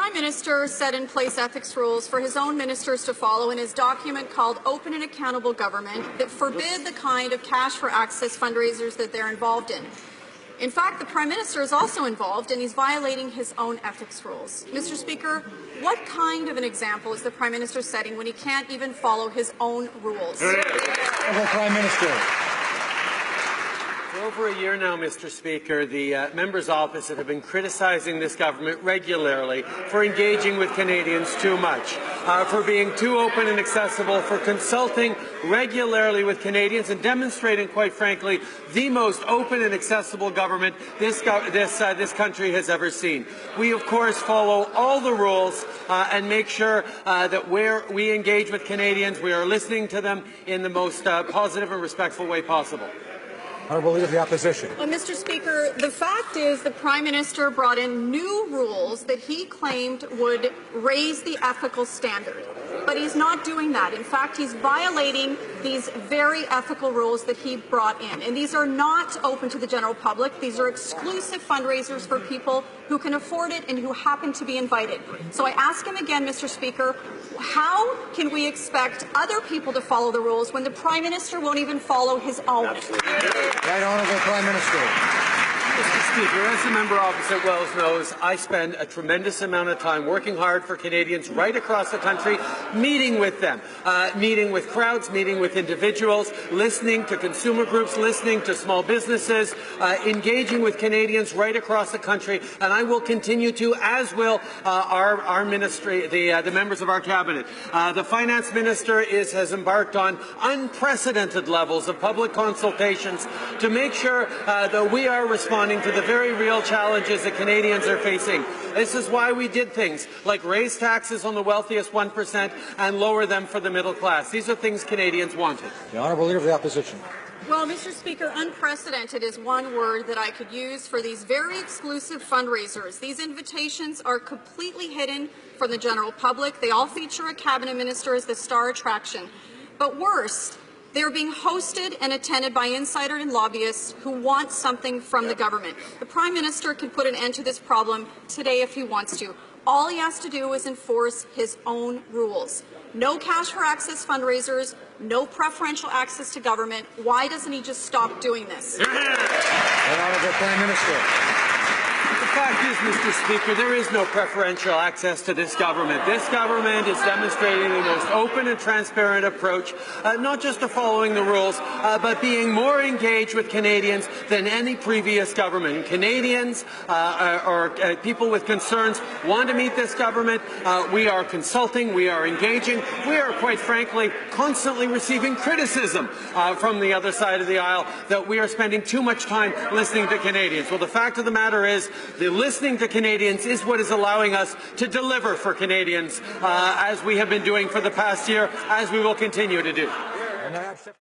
Prime Minister set in place ethics rules for his own ministers to follow in his document called Open and Accountable Government that forbid the kind of cash for access fundraisers that they're involved in. In fact, the Prime Minister is also involved, and he's violating his own ethics rules. Mr. Speaker, what kind of an example is the Prime Minister setting when he can't even follow his own rules? Prime Minister. For over a year now, Mr. Speaker, the members opposite have been criticizing this government regularly for engaging with Canadians too much, for being too open and accessible, for consulting regularly with Canadians and demonstrating, quite frankly, the most open and accessible government this country has ever seen. We, of course, follow all the rules and make sure that where we engage with Canadians, we are listening to them in the most positive and respectful way possible. Honourable Leader of the Opposition. Well, Mr. Speaker, the fact is the Prime Minister brought in new rules that he claimed would raise the ethical standard. But he's not doing that. In fact, he's violating these very ethical rules that he brought in. And these are not open to the general public. These are exclusive fundraisers for people who can afford it and who happen to be invited. So I ask him again, Mr. Speaker, how can we expect other people to follow the rules when the Prime Minister won't even follow his own? Right Honourable Prime Minister. Mr. Speaker, as the member opposite Wells knows, I spend a tremendous amount of time working hard for Canadians right across the country, meeting with them, meeting with crowds, meeting with individuals, listening to consumer groups, listening to small businesses, engaging with Canadians right across the country, and I will continue to, as will our ministry, the members of our cabinet. The Finance Minister has embarked on unprecedented levels of public consultations to make sure that we are responding to the very real challenges that Canadians are facing. This is why we did things like raise taxes on the wealthiest 1% and lower them for the middle class. These are things Canadians wanted. The Honourable Leader of the Opposition. Well, Mr. Speaker, unprecedented is one word that I could use for these very exclusive fundraisers. These invitations are completely hidden from the general public. They all feature a cabinet minister as the star attraction. But worse, they are being hosted and attended by insiders and lobbyists who want something from the government. The Prime Minister can put an end to this problem today if he wants to. All he has to do is enforce his own rules. No cash for access fundraisers, no preferential access to government. Why doesn't he just stop doing this? The Honourable Prime Minister. The fact is, Mr. Speaker, there is no preferential access to this government. This government is demonstrating the most open and transparent approach, not just to following the rules, but being more engaged with Canadians than any previous government. And Canadians or people with concerns want to meet this government. We are consulting, we are engaging, we are, quite frankly, constantly receiving criticism from the other side of the aisle that we are spending too much time listening to Canadians. Well, the fact of the matter is, the listening to Canadians is what is allowing us to deliver for Canadians, as we have been doing for the past year, as we will continue to do.